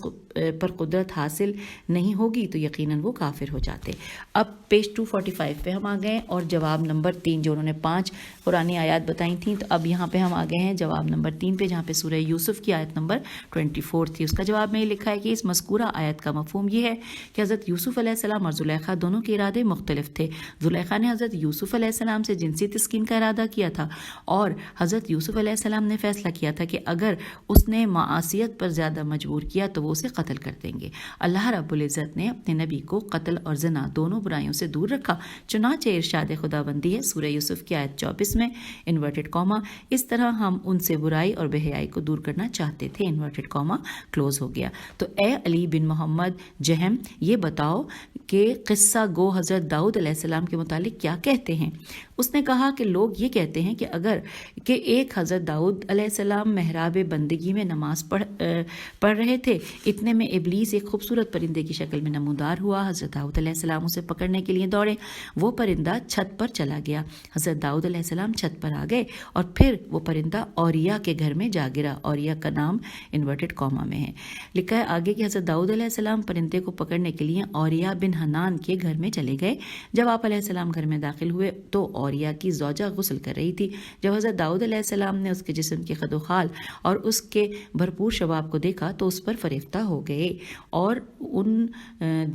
پر قدرت حاصل نہیں ہوگی تو یقیناً وہ کافر ہو جاتے. اب پیج 245 پہ ہم آ گئے اور جواب نمبر 3 جو انہوں نے 5 پرانی آیات بتائی تھیں. تو اب یہاں پہ ہم آ گئے ہیں جواب نمبر 3 پہ، جہاں پہ سورہ یوسف کی آیت نمبر 24 تھی. اس کا جواب میں یہ لکھا ہے کہ اس مذکورہ آیت کا مفہوم یہ ہے کہ حضرت یوسف علیہ السلام اور زلیخا دونوں کے ارادے مختلف تھے. زلیخا نے حضرت یوسف علیہ السلام سے جنسی تسکین کا ارادہ کیا تھا، اور حضرت یوسف علیہ السلام نے فیصلہ کیا تھا کہ اگر اس نے معاصیت پر زیادہ مجبور کیا تو وہ اسے قتل کر دیں گے. اللہ رب العزت نے اپنے نبی کو قتل اور زنا دونوں برائیوں سے دور رکھا. چنانچہ ارشاد خداوندی ہے سورہ یوسف کی آیت 24 میں انورٹڈ کاما، اس طرح ہم ان سے برائی اور بے حیائی کو دور کرنا چاہتے تھے، انورٹڈ کاما کلوز ہو گیا. تو اے علی بن محمد جہم، یہ بتاؤ کہ قصہ گو حضرت داؤد علیہ السلام کے متعلق کیا کہتے ہیں. اس نے کہا کہ لوگ یہ کہتے ہیں کہ ایک حضرت داؤد علیہ السلام محراب بندگی میں نماز پڑھ رہے تھے، اتنے میں ابلیس ایک خوبصورت پرندے کی شکل میں نمودار ہوا. حضرت داؤد علیہ السلام اسے پکڑنے کے لیے دوڑے. وہ پرندہ چھت پر چلا گیا. حضرت داؤد علیہ السلام چھت پر آ گئے اور پھر وہ پرندہ اوریا کے گھر میں جا گرا. اوریا کا نام انورٹڈ کاما میں ہے. لکھا ہے آگے کہ حضرت داؤد علیہ السلام پرندے کو پکڑنے کے لیے اوریا بن حنان کے گھر میں چلے گئے. جب آپ علیہ السلام گھر میں داخل ہوئے تو اوریا کی زوجہ غسل کر رہی تھی. جب حضرت داؤد علیہ السلام نے اس کے جسم کے خد و خال اور اس کے بھرپور شباب کو دیکھا تو اس پر فریفتہ ہو گئے، اور ان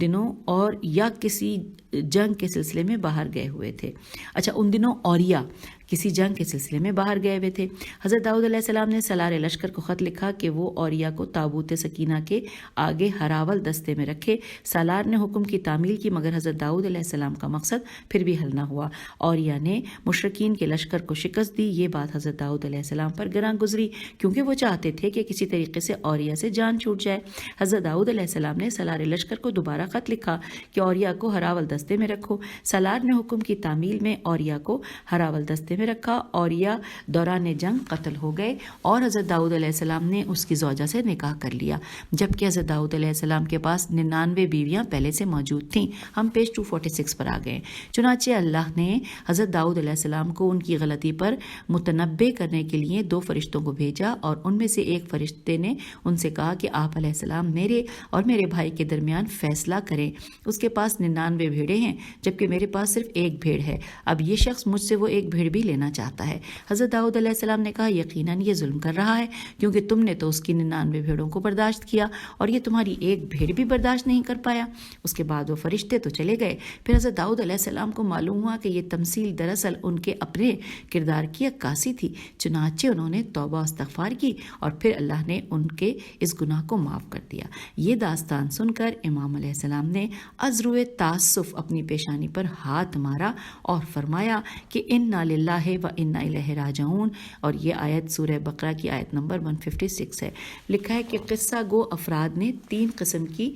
دنوں اور یا کسی جنگ کے سلسلے میں باہر گئے ہوئے تھے. اچھا، ان دنوں اوریا کسی جنگ کے سلسلے میں باہر گئے ہوئے تھے. حضرت داؤد علیہ السلام نے سالار لشکر کو خط لکھا کہ وہ اوریا کو تابوت سکینہ کے آگے ہراول دستے میں رکھے. سالار نے حکم کی تعمیل کی، مگر حضرت داؤد علیہ السلام کا مقصد پھر بھی حل نہ ہوا. اوریا نے مشرکین کے لشکر کو شکست دی. یہ بات حضرت داؤد علیہ السلام پر گراں گزری، کیونکہ وہ چاہتے تھے کہ کسی طریقے سے اوریا سے جان چھوٹ جائے. حضرت داؤد علیہ السلام نے سالار لشکر کو دوبارہ خط لکھا کہ اوریا کو ہراول دستے میں رکھو. سالار نے حکم کی تعمیل میں اوریا کو ہراول دستے میں رکھا. اوریا دوران جنگ قتل ہو گئے اور حضرت داؤد علیہ السلام نے اس کی زوجہ سے نکاح کر لیا، جبکہ حضرت داؤد علیہ السلام کے پاس 99 بیویاں پہلے سے موجود تھیں. ہم پیج 246 پر آ گئے. چنانچہ اللہ نے حضرت داؤد علیہ السلام کو ان کی غلطی پر متنبع کرنے کے لیے 2 فرشتوں کو بھیجا، اور ان میں سے ایک فرشتے نے ان سے کہا کہ آپ علیہ السلام میرے اور میرے بھائی کے درمیان فیصلہ کریں. اس کے پاس 99 بھیڑیں ہیں جبکہ میرے پاس صرف ایک بھیڑ ہے. اب یہ شخص مجھ سے وہ ایک بھیڑ بھی لینا چاہتا ہے. حضرت داؤد علیہ السلام نے کہا یقیناً یہ ظلم کر رہا ہے، کیونکہ تم نے تو اس کی 99 بھیڑوں کو برداشت کیا اور یہ تمہاری ایک بھیڑ بھی برداشت نہیں کر پایا. اس کے بعد وہ فرشتے تو چلے گئے. پھر حضرت داؤد علیہ السلام کو معلوم ہوا کہ یہ تمثیل دراصل ان کے اپنے کردار کی عکاسی تھی. چنانچہ انہوں نے توبہ و استغفار کی اور پھر اللہ نے ان کے اس گناہ کو معاف کر دیا. یہ داستان سن کر امام علیہ السلام نے ازروئے تاسف اپنی پیشانی پر ہاتھ مارا اور فرمایا کہ انا للہ و انا الیہ راجعون. اور یہ آیت سورہ بقرہ کی آیت نمبر 156 ہے. لکھا ہے کہ قصہ گو افراد نے 3 قسم کی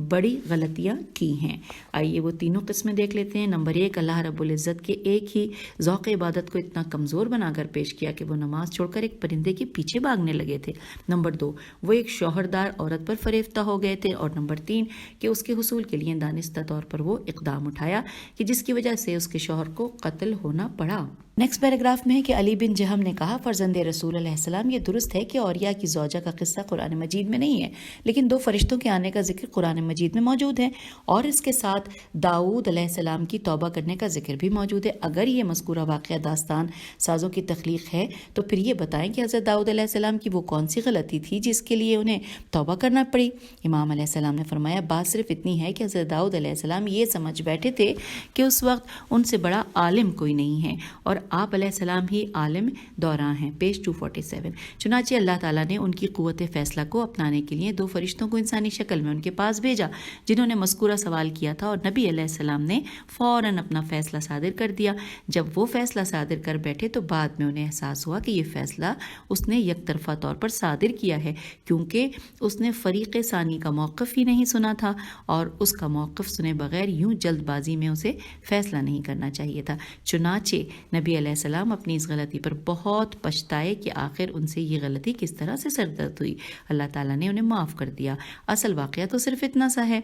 بڑی غلطیاں کی ہیں. آئیے وہ تینوں قسمیں دیکھ لیتے ہیں. نمبر 1، اللہ رب العزت کے ایک ہی ذوق عبادت کو اتنا کمزور بنا کر پیش کیا کہ وہ نماز چھوڑ کر ایک پرندے کے پیچھے بھاگنے لگے تھے. نمبر 2، وہ ایک شوہردار عورت پر فریفتہ ہو گئے تھے. اور نمبر 3، کہ اس کے حصول کے لیے دانستہ طور پر وہ اقدام اٹھایا کہ جس کی وجہ سے اس کے شوہر کو قتل ہونا پڑا. نیکسٹ پیراگراف میں ہے کہ علی بن جہم نے کہا فرزند رسول علیہ السلام، یہ درست ہے کہ اوریا کی زوجہ کا قصہ قرآن مجید میں نہیں ہے، لیکن 2 فرشتوں کے آنے کا ذکر قرآن مجید میں موجود ہے، اور اس کے ساتھ داؤد علیہ السلام کی توبہ کرنے کا ذکر بھی موجود ہے. اگر یہ مذکورہ واقعہ داستان سازوں کی تخلیق ہے تو پھر یہ بتائیں کہ حضرت داؤد علیہ السلام کی وہ کون سی غلطی تھی جس کے لیے انہیں توبہ کرنا پڑی. امام علیہ السلام نے فرمایا بات صرف اتنی ہے کہ حضرت داؤد علیہ السلام یہ سمجھ بیٹھے تھے کہ اس وقت ان سے بڑا عالم کوئی نہیں ہے، اور آپ علیہ السلام ہی عالم دوراں ہیں. پیج 247. چنانچہ اللہ تعالیٰ نے ان کی قوت فیصلہ کو اپنانے کے لیے 2 فرشتوں کو انسانی شکل میں ان کے پاس بھیجا جنہوں نے مذکورہ سوال کیا تھا، اور نبی علیہ السلام نے فوراً اپنا فیصلہ صادر کر دیا. جب وہ فیصلہ صادر کر بیٹھے تو بعد میں انہیں احساس ہوا کہ یہ فیصلہ اس نے یک طرفہ طور پر صادر کیا ہے، کیونکہ اس نے فریق ثانی کا موقف ہی نہیں سنا تھا، اور اس کا موقف سنے بغیر یوں جلد بازی میں اسے فیصلہ نہیں کرنا چاہیے تھا. چنانچہ نبی علیہ السلام اپنی اس غلطی پر بہت پچھتائے کہ آخر ان سے یہ غلطی کس طرح سے سرزد ہوئی. اللہ تعالیٰ نے انہیں معاف کر دیا. اصل واقعہ تو صرف اتنا سا ہے.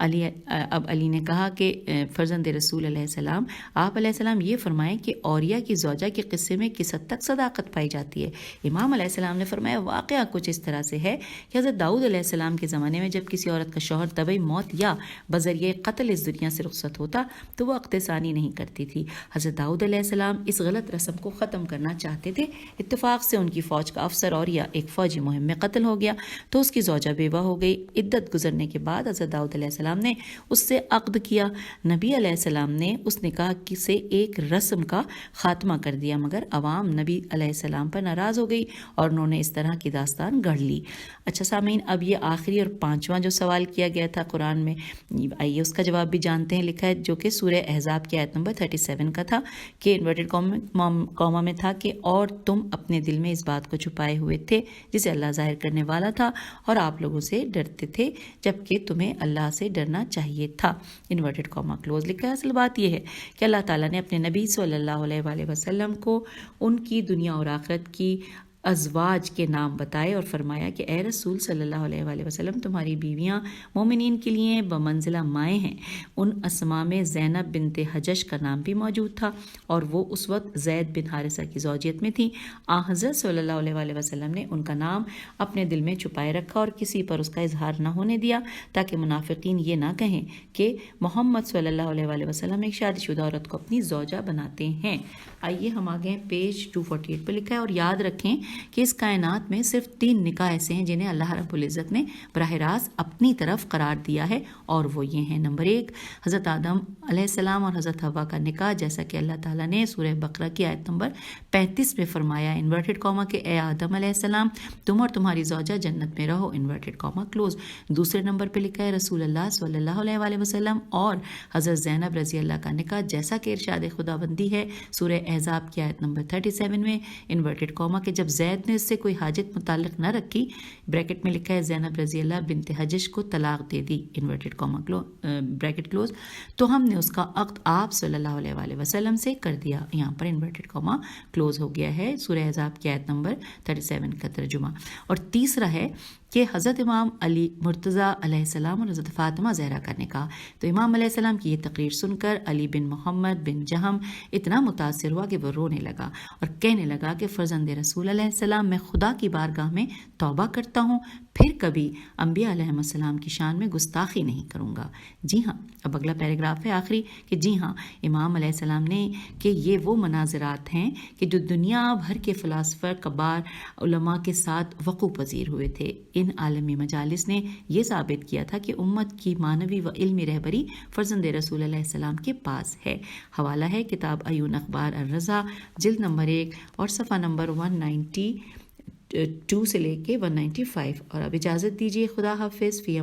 اب علی نے کہا کہ فرزند رسول علیہ السلام، آپ علیہ السلام یہ فرمائیں کہ اوریا کی زوجہ کے قصے میں کس حد تک صداقت پائی جاتی ہے. امام علیہ السلام نے فرمایا واقعہ کچھ اس طرح سے ہے کہ حضرت داؤد علیہ السلام کے زمانے میں جب کسی عورت کا شوہر طبعی موت یا بذریعہ قتل اس دنیا سے رخصت ہوتا تو وہ عقد ثانی نہیں کرتی تھی. حضرت داؤد علیہ السلام اس غلط رسم کو ختم کرنا چاہتے تھے۔ اتفاق سے ان کی فوج کا افسر اور یا ایک فوجی مہم میں قتل ہو گیا تو اس کی زوجہ بیوہ ہو گئی۔ عدت گزرنے کے بعد حضرت داؤد علیہ السلام نے اس سے عقد کیا۔ نبی علیہ السلام نے اس نکاح سے ایک رسم کا خاتمہ کر دیا، مگر عوام نبی علیہ السلام پر ناراض ہو گئی اور انہوں نے اس طرح کی داستان گڑھ لی۔ اچھا سامعین، اب یہ آخری اور 5واں جو سوال کیا گیا تھا قرآن میں، آئیے اس کا جواب بھی جانتے ہیں۔ لکھا ہے جو کہ سورہ احزاب کی آیت نمبر 37 کا تھا کہ انورٹڈ کامہ میں تھا کہ اور تم اپنے دل میں اس بات کو چھپائے ہوئے تھے جسے اللہ ظاہر کرنے والا تھا، اور آپ لوگوں سے ڈرتے تھے جبکہ تمہیں اللہ سے ڈرنا چاہیے تھا، انورٹڈ کامہ کلوز۔ لکھا ہے اصل بات یہ ہے کہ اللہ تعالیٰ نے اپنے نبی صلی اللہ علیہ وآلہ وسلم کو ان کی دنیا اور آخرت کی ازواج کے نام بتائے اور فرمایا کہ اے رسول صلی اللہ علیہ وآلہ وسلم، تمہاری بیویاں مومنین کے لیے بمنزلہ مائیں ہیں۔ ان اسماء میں زینب بنت حجش کا نام بھی موجود تھا اور وہ اس وقت زید بن حارثہ کی زوجیت میں تھی۔ حضرت صلی اللہ علیہ وآلہ وسلم نے ان کا نام اپنے دل میں چھپائے رکھا اور کسی پر اس کا اظہار نہ ہونے دیا تاکہ منافقین یہ نہ کہیں کہ محمد صلی اللہ علیہ وآلہ وسلم ایک شادی شدہ عورت کو اپنی زوجہ بناتے ہیں۔ آئیے ہم آگے پیج 248 پہ لکھا ہے، اور یاد رکھیں کہ اس کائنات میں صرف 3 نکاح ایسے ہیں جنہیں اللہ رب العزت نے براہ راست اپنی طرف قرار دیا ہے، اور وہ یہ ہیں۔ نمبر 1، حضرت آدم علیہ السلام اور حضرت حوا کا نکاح، جیسا کہ اللہ تعالیٰ نے سورہ بقرہ کی آیت نمبر 35 میں فرمایا، انورٹڈ کامہ کہ اے آدم علیہ السلام، تم اور تمہاری زوجہ جنت میں رہو، انورٹڈ کامہ کلوز۔ دوسرے نمبر پہ لکھا ہے رسول اللہ صلی اللہ علیہ وآلہ وسلم اور حضرت زینب رضی اللہ کا نکاح، جیسا کہ ارشاد خداوندی ہے سورہ احزاب کی آیت نمبر 37 میں، انورٹڈ کامہ کہ جب زید نے اس سے کوئی حاجت متعلق نہ رکھی، بریکٹ میں لکھا ہے زینب رضی اللہ بنت حجش کو طلاق دے دی، انورٹڈ کامہ بریکٹ کلوز، تو ہم نے اس کا عقد آپ صلی اللہ علیہ وآلہ وسلم سے کر دیا۔ یہاں پر انورٹڈ کامہ کلوز ہو گیا ہے، سورہ احزاب کی آیت نمبر 37 کا ترجمہ۔ اور تیسرا ہے کہ حضرت امام علی مرتضیٰ علیہ السلام اور حضرت فاطمہ زہرا کا نکاح، تو امام علیہ السلام کی یہ تقریر سن کر علی بن محمد بن جہم اتنا متاثر ہوا کہ وہ رونے لگا اور کہنے لگا کہ فرزند رسول علیہ السلام، میں خدا کی بارگاہ میں توبہ کرتا ہوں، پھر کبھی انبیاء علیہ السلام کی شان میں گستاخی نہیں کروں گا۔ جی ہاں، اب اگلا پیراگراف ہے آخری کہ جی ہاں، امام علیہ السلام نے کہ یہ وہ مناظرات ہیں کہ جو دنیا بھر کے فلاسفہ کبار علماء کے ساتھ وقوع پذیر ہوئے تھے۔ ان عالمی مجالس نے یہ ثابت کیا تھا کہ امت کی معنوی و علمی رہبری فرزند رسول علیہ السلام کے پاس ہے۔ حوالہ ہے کتاب عیون اخبار الرضا، جلد نمبر 1 اور صفحہ نمبر 192 سے لے کے 195۔ اور اب اجازت دیجیے، خدا حافظ۔